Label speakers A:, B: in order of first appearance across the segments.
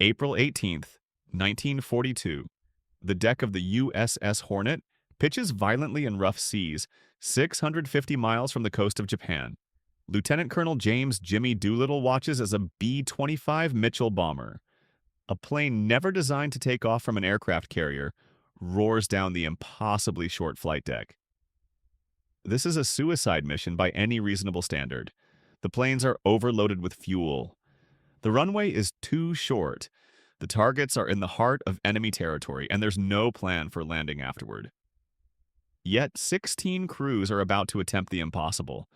A: April 18th, 1942. The deck of the USS Hornet pitches violently in rough seas, 650 miles from the coast of Japan. Lieutenant Colonel James Jimmy Doolittle watches as a B-25 Mitchell bomber, a plane never designed to take off from an aircraft carrier, roars down the impossibly short flight deck. This is a suicide mission by any reasonable standard. The planes are overloaded with fuel. The runway is too short. The targets are in the heart of enemy territory, and there's no plan for landing afterward. Yet 16 crews are about to attempt the impossible,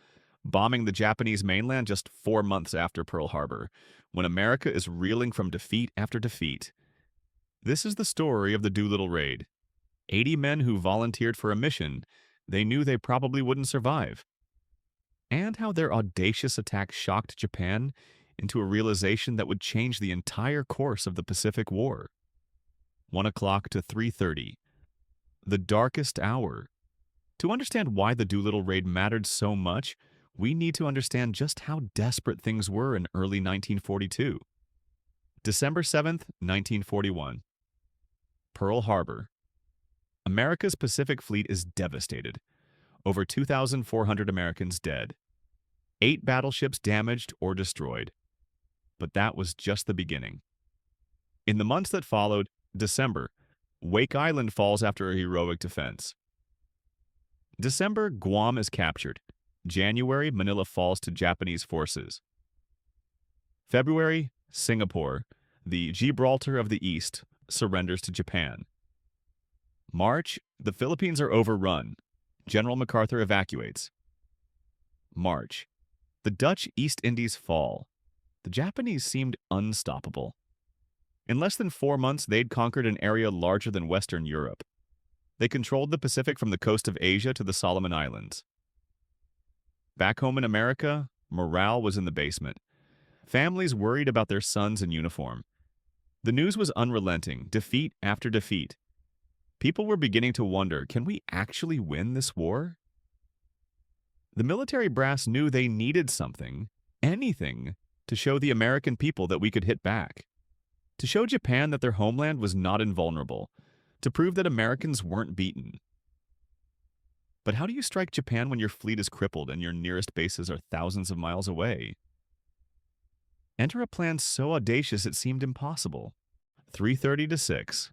A: bombing the Japanese mainland just 4 months after Pearl Harbor, when America is reeling from defeat after defeat. This is the story of the Doolittle raid. 80 men who volunteered for a mission they knew they probably wouldn't survive. And how their audacious attack shocked Japan into a realization that would change the entire course of the Pacific War. 1 o'clock to 3:30. The darkest hour. To understand why the Doolittle raid mattered so much, we need to understand just how desperate things were in early 1942. December 7th, 1941. Pearl Harbor. America's Pacific Fleet is devastated. Over 2,400 Americans dead. 8 battleships damaged or destroyed. But that was just the beginning. In the months that followed, December, Wake Island falls after a heroic defense. December, Guam is captured. January, Manila falls to Japanese forces. February, Singapore, the Gibraltar of the East, surrenders to Japan. March, the Philippines are overrun. General MacArthur evacuates. March, the Dutch East Indies fall. The Japanese seemed unstoppable. In less than 4 months, they'd conquered an area larger than Western Europe. They controlled the Pacific from the coast of Asia to the Solomon Islands. Back home in America, morale was in the basement. Families worried about their sons in uniform. The news was unrelenting, defeat after defeat. People were beginning to wonder, can we actually win this war? The military brass knew they needed something, anything, to show the American people that we could hit back. To show Japan that their homeland was not invulnerable. To prove that Americans weren't beaten. But how do you strike Japan when your fleet is crippled and your nearest bases are thousands of miles away? Enter a plan so audacious it seemed impossible. 3:30 to 6.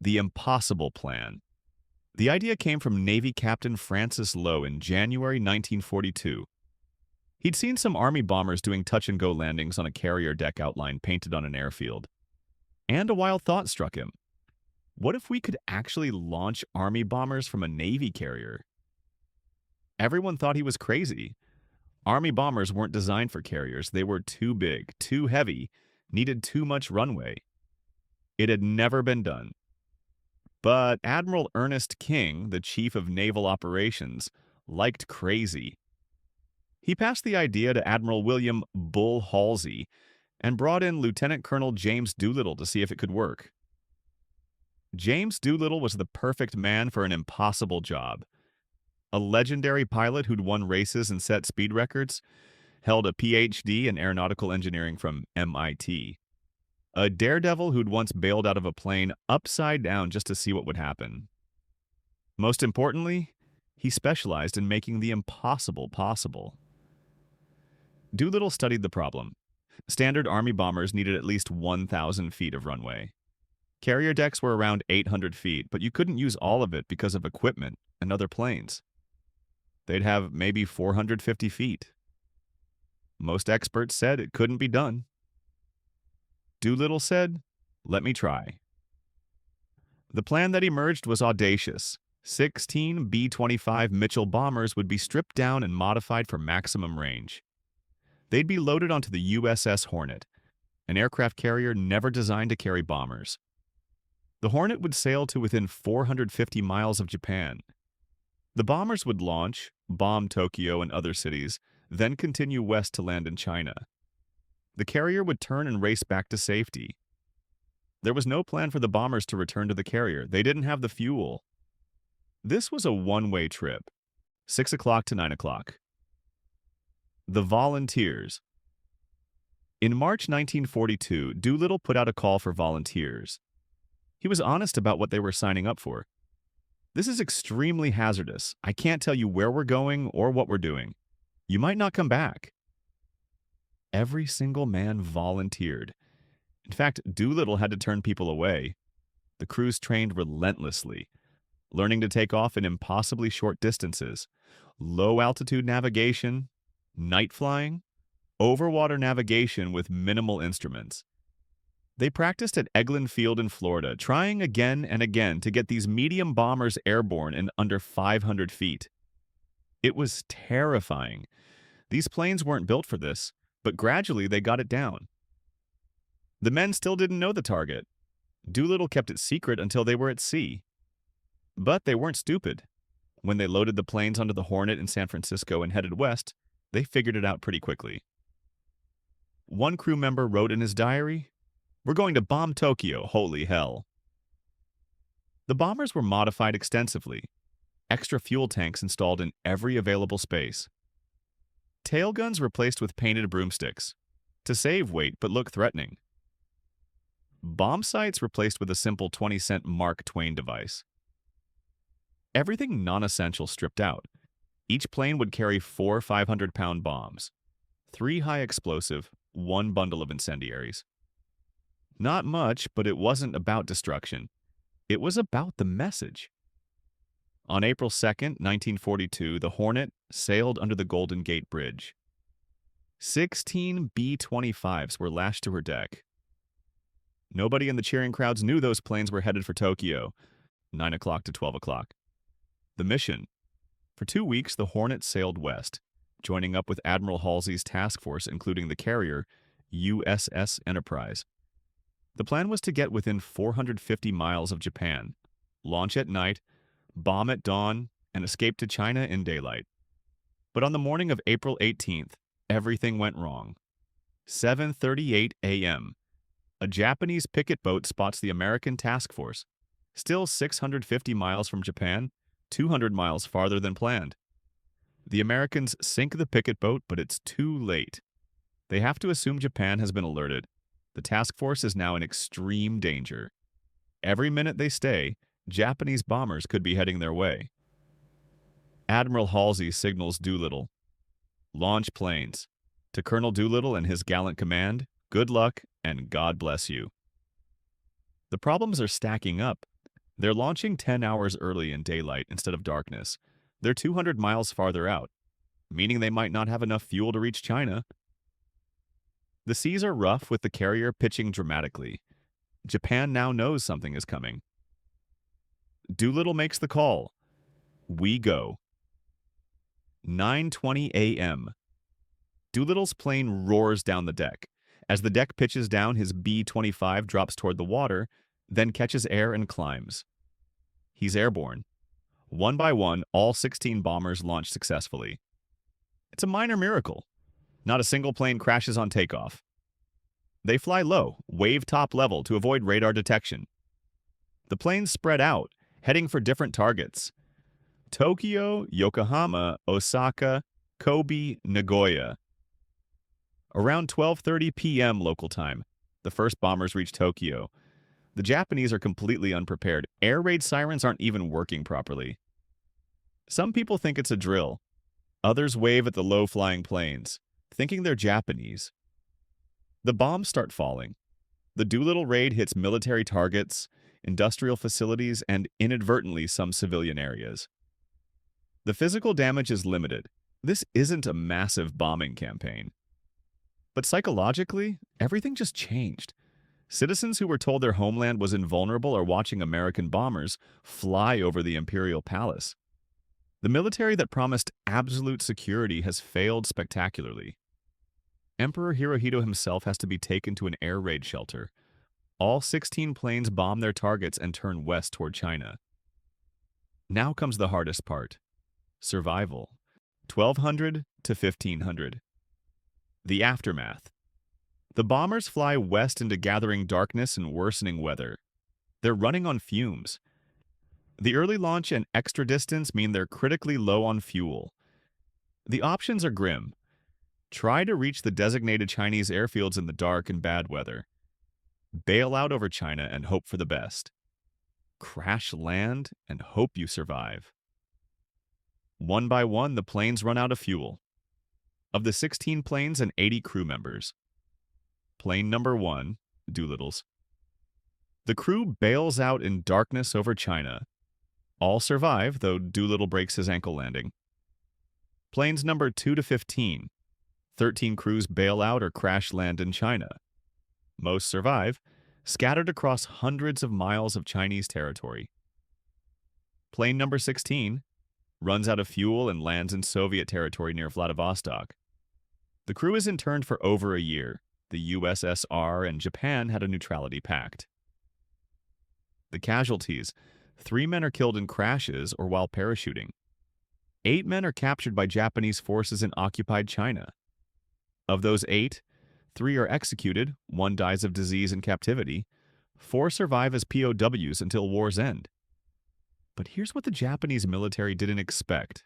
A: The impossible plan. The idea came from Navy Captain Francis Lowe in January 1942. He'd seen some Army bombers doing touch-and-go landings on a carrier deck outline painted on an airfield. And a wild thought struck him. What if we could actually launch Army bombers from a Navy carrier? Everyone thought he was crazy. Army bombers weren't designed for carriers. They were too big, too heavy, needed too much runway. It had never been done. But Admiral Ernest King, the chief of naval operations, liked crazy. He passed the idea to Admiral William Bull Halsey and brought in Lieutenant Colonel James Doolittle to see if it could work. James Doolittle was the perfect man for an impossible job. A legendary pilot who'd won races and set speed records, held a PhD in aeronautical engineering from MIT. A daredevil who'd once bailed out of a plane upside down just to see what would happen. Most importantly, he specialized in making the impossible possible. Doolittle studied the problem. Standard Army bombers needed at least 1,000 feet of runway. Carrier decks were around 800 feet, but you couldn't use all of it because of equipment and other planes. They'd have maybe 450 feet. Most experts said it couldn't be done. Doolittle said, "Let me try." The plan that emerged was audacious. 16 B-25 Mitchell bombers would be stripped down and modified for maximum range. They'd be loaded onto the USS Hornet, an aircraft carrier never designed to carry bombers. The Hornet would sail to within 450 miles of Japan. The bombers would launch, bomb Tokyo and other cities, then continue west to land in China. The carrier would turn and race back to safety. There was no plan for the bombers to return to the carrier. They didn't have the fuel. This was a one-way trip, 6 o'clock to 9 o'clock. The volunteers. In March 1942, Doolittle put out a call for volunteers. He was honest about what they were signing up for. This is extremely hazardous. I can't tell you where we're going or what we're doing. You might not come back. Every single man volunteered. In fact, Doolittle had to turn people away. The crews trained relentlessly, learning to take off in impossibly short distances, low-altitude navigation, night flying, overwater navigation with minimal instruments. They practiced at Eglin Field in Florida, trying again and again to get these medium bombers airborne in under 500 feet. It was terrifying. These planes weren't built for this, but gradually they got it down. The men still didn't know the target. Doolittle kept it secret until they were at sea. But they weren't stupid. When they loaded the planes onto the Hornet in San Francisco and headed west, they figured it out pretty quickly. One crew member wrote in his diary, "We're going to bomb Tokyo, holy hell." The bombers were modified extensively, extra fuel tanks installed in every available space. Tail guns replaced with painted broomsticks, to save weight but look threatening. Bomb sights replaced with a simple 20-cent Mark Twain device. Everything non-essential stripped out. Each plane would carry 4 500-pound bombs, 3 high-explosive, 1 bundle of incendiaries. Not much, but it wasn't about destruction. It was about the message. On April 2nd, 1942, the Hornet sailed under the Golden Gate Bridge. 16 B-25s were lashed to her deck. Nobody in the cheering crowds knew those planes were headed for Tokyo, 9 o'clock to 12 o'clock. The mission. For 2 weeks, the Hornet sailed west, joining up with Admiral Halsey's task force, including the carrier USS Enterprise. The plan was to get within 450 miles of Japan, launch at night, bomb at dawn, and escape to China in daylight. But on the morning of April 18th, everything went wrong. 7:38 a.m. A Japanese picket boat spots the American task force, still 650 miles from Japan, 200 miles farther than planned. The Americans sink the picket boat, but it's too late. They have to assume Japan has been alerted. The task force is now in extreme danger. Every minute they stay, Japanese bombers could be heading their way. Admiral Halsey signals Doolittle, "Launch planes." To Colonel Doolittle and his gallant command, good luck and God bless you. The problems are stacking up. They're launching 10 hours early in daylight instead of darkness. They're 200 miles farther out, meaning they might not have enough fuel to reach China. The seas are rough with the carrier pitching dramatically. Japan now knows something is coming. Doolittle makes the call. We go. 9:20 a.m. Doolittle's plane roars down the deck. As the deck pitches down, his B-25 drops toward the water, then catches air and climbs. He's airborne. One by one, all 16 bombers launch successfully. It's a minor miracle. Not a single plane crashes on takeoff. They fly low, wave top level to avoid radar detection. The planes spread out, heading for different targets: Tokyo, Yokohama, Osaka, Kobe, Nagoya. Around 12:30 p.m. local time, the first bombers reach Tokyo. The Japanese are completely unprepared. Air raid sirens aren't even working properly. Some people think it's a drill. Others wave at the low-flying planes, thinking they're Japanese. The bombs start falling. The Doolittle raid hits military targets, industrial facilities, and inadvertently some civilian areas. The physical damage is limited. This isn't a massive bombing campaign. But psychologically, everything just changed. Citizens who were told their homeland was invulnerable are watching American bombers fly over the imperial palace. The military that promised absolute security has failed spectacularly. Emperor Hirohito himself has to be taken to an air raid shelter. All 16 planes bomb their targets and turn west toward China. Now comes the hardest part: survival. 1200 to 1500. The aftermath. The bombers fly west into gathering darkness and worsening weather. They're running on fumes. The early launch and extra distance mean they're critically low on fuel. The options are grim. Try to reach the designated Chinese airfields in the dark and bad weather. Bail out over China and hope for the best. Crash land and hope you survive. One by one, the planes run out of fuel. Of the 16 planes and 80 crew members. Plane number 1, Doolittle's. The crew bails out in darkness over China. All survive, though Doolittle breaks his ankle landing. Planes number 2 to 15. 13 crews bail out or crash land in China. Most survive, scattered across hundreds of miles of Chinese territory. Plane number 16 runs out of fuel and lands in Soviet territory near Vladivostok. The crew is interned for over a year. The USSR and Japan had a neutrality pact. The casualties: 3 men are killed in crashes or while parachuting. 8 men are captured by Japanese forces in occupied China. Of those 8, 3 are executed, 1 dies of disease in captivity, 4 survive as POWs until war's end. But here's what the Japanese military didn't expect.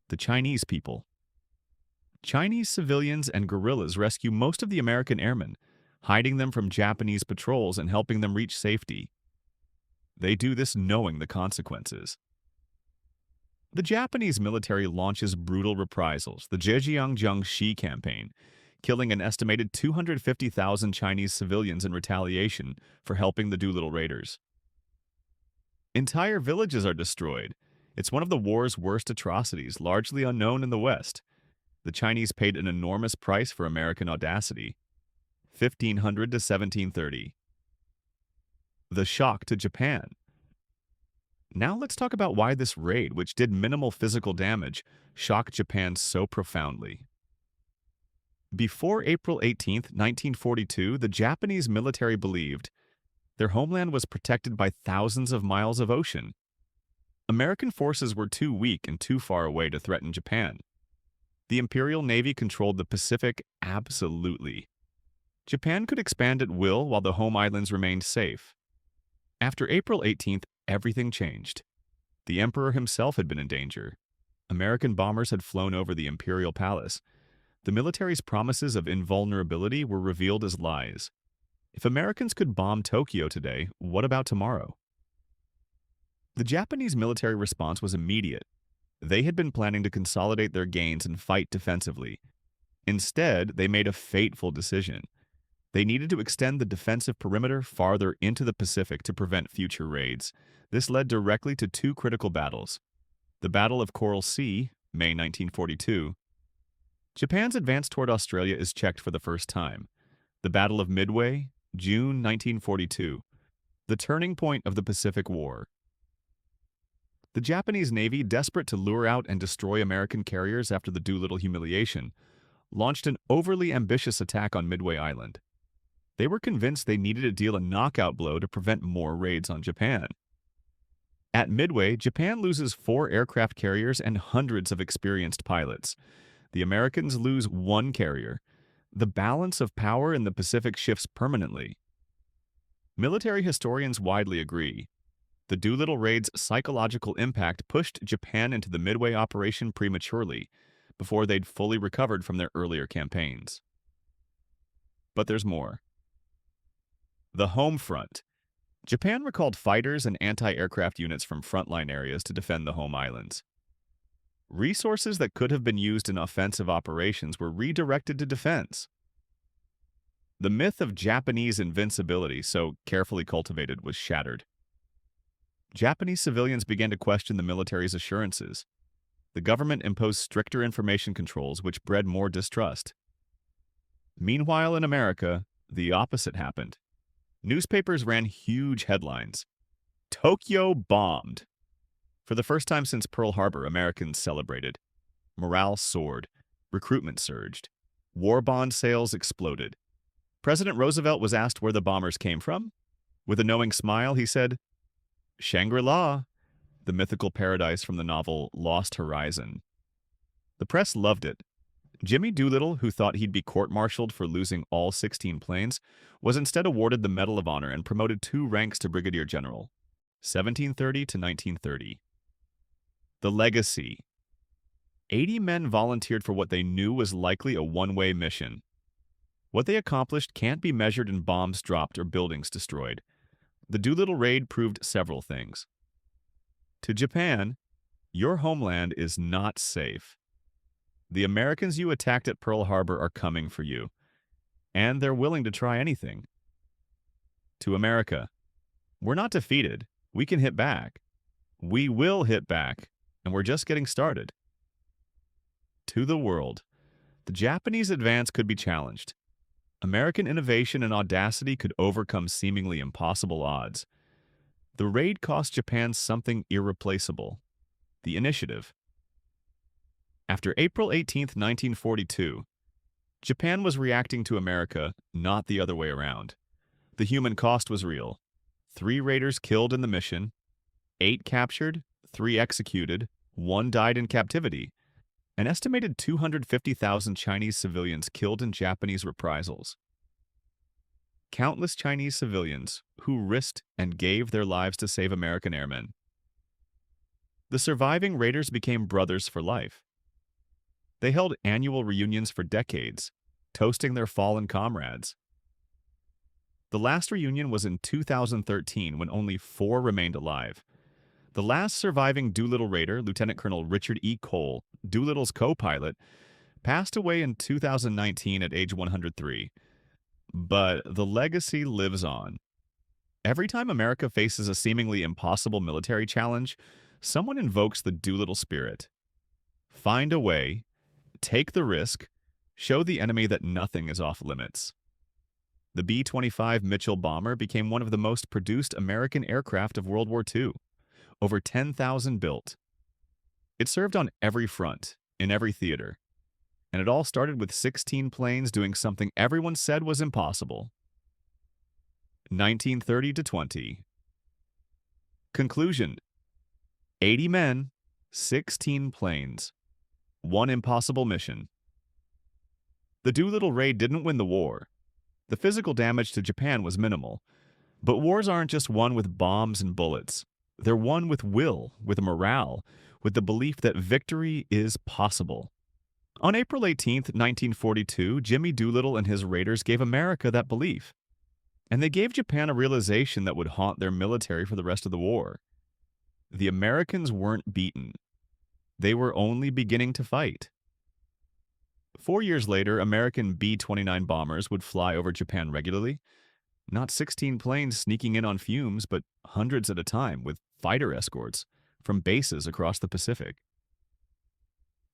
A: The Chinese people. Chinese civilians and guerrillas rescue most of the American airmen, hiding them from Japanese patrols and helping them reach safety. They do this knowing the consequences. The Japanese military launches brutal reprisals, the Zhejiang-Jiangxi campaign, killing an estimated 250,000 Chinese civilians in retaliation for helping the Doolittle raiders. Entire villages are destroyed. It's one of the war's worst atrocities, largely unknown in the West. The Chinese paid an enormous price for American audacity. 1500 to 1730. The shock to Japan. Now let's talk about why this raid, which did minimal physical damage, shocked Japan so profoundly. Before April 18, 1942, the Japanese military believed their homeland was protected by thousands of miles of ocean. American forces were too weak and too far away to threaten Japan. The Imperial Navy controlled the Pacific absolutely. Japan could expand at will while the home islands remained safe. After April 18th, everything changed. The Emperor himself had been in danger. American bombers had flown over the Imperial Palace. The military's promises of invulnerability were revealed as lies. If Americans could bomb Tokyo today, what about tomorrow? The Japanese military response was immediate. They had been planning to consolidate their gains and fight defensively. Instead, they made a fateful decision. They needed to extend the defensive perimeter farther into the Pacific to prevent future raids. This led directly to 2 critical battles. The Battle of Coral Sea, May 1942. Japan's advance toward Australia is checked for the first time. The Battle of Midway, June 1942. The turning point of the Pacific War. The Japanese Navy, desperate to lure out and destroy American carriers after the Doolittle humiliation, launched an overly ambitious attack on Midway Island. They were convinced they needed to deal a knockout blow to prevent more raids on Japan. At Midway, Japan loses 4 aircraft carriers and hundreds of experienced pilots. The Americans lose 1 carrier. The balance of power in the Pacific shifts permanently. Military historians widely agree. The Doolittle raid's psychological impact pushed Japan into the Midway operation prematurely, before they'd fully recovered from their earlier campaigns. But there's more. The home front. Japan recalled fighters and anti-aircraft units from frontline areas to defend the home islands. Resources that could have been used in offensive operations were redirected to defense. The myth of Japanese invincibility, so carefully cultivated, was shattered. Japanese civilians began to question the military's assurances. The government imposed stricter information controls, which bred more distrust. Meanwhile, in America, the opposite happened. Newspapers ran huge headlines. Tokyo bombed. For the first time since Pearl Harbor, Americans celebrated. Morale soared. Recruitment surged. War bond sales exploded. President Roosevelt was asked where the bombers came from. With a knowing smile, he said, "Shangri-La," the mythical paradise from the novel Lost Horizon. The press loved it. Jimmy Doolittle, who thought he'd be court-martialed for losing all 16 planes, was instead awarded the Medal of Honor and promoted 2 ranks to Brigadier General, 1730 to 1930. The legacy. 80 men volunteered for what they knew was likely a one-way mission. What they accomplished can't be measured in bombs dropped or buildings destroyed. The Doolittle raid proved several things. To Japan, your homeland is not safe. The Americans you attacked at Pearl Harbor are coming for you, and they're willing to try anything. To America, we're not defeated. We can hit back. We will hit back, and we're just getting started. To the world, the Japanese advance could be challenged. American innovation and audacity could overcome seemingly impossible odds. The raid cost Japan something irreplaceable: the initiative. After April 18, 1942, Japan was reacting to America, not the other way around. The human cost was real. 3 raiders killed in the mission, 8 captured, 3 executed, 1 died in captivity. An estimated 250,000 Chinese civilians killed in Japanese reprisals. Countless Chinese civilians who risked and gave their lives to save American airmen. The surviving raiders became brothers for life. They held annual reunions for decades, toasting their fallen comrades. The last reunion was in 2013 when only 4 remained alive. The last surviving Doolittle raider, Lieutenant Colonel Richard E. Cole, Doolittle's co-pilot, passed away in 2019 at age 103. But the legacy lives on. Every time America faces a seemingly impossible military challenge, someone invokes the Doolittle spirit. Find a way, take the risk, show the enemy that nothing is off limits. The B-25 Mitchell bomber became one of the most produced American aircraft of World War II. Over 10,000 built. It served on every front, in every theater. And it all started with 16 planes doing something everyone said was impossible. 1930 to 20. Conclusion: 80 men, 16 planes. One impossible mission. The Doolittle raid didn't win the war. The physical damage to Japan was minimal. But wars aren't just won with bombs and bullets. They're won with will, with morale, with the belief that victory is possible. On April 18, 1942, Jimmy Doolittle and his raiders gave America that belief. And they gave Japan a realization that would haunt their military for the rest of the war. The Americans weren't beaten. They were only beginning to fight. 4 years later, American B-29 bombers would fly over Japan regularly. Not 16 planes sneaking in on fumes, but hundreds at a time with fighter escorts from bases across the Pacific.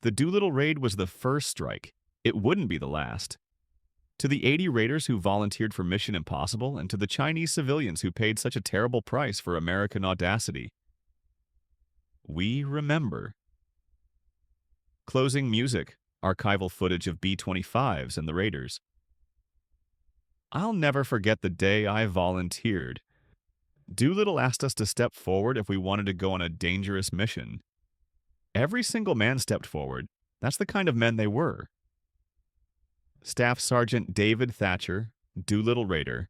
A: The Doolittle raid was the first strike. It wouldn't be the last. To the 80 raiders who volunteered for Mission Impossible and to the Chinese civilians who paid such a terrible price for American audacity, we remember. Closing music, archival footage of B-25s and the raiders. I'll never forget the day I volunteered. Doolittle asked us to step forward if we wanted to go on a dangerous mission. Every single man stepped forward. That's the kind of men they were. Staff Sergeant David Thatcher, Doolittle raider,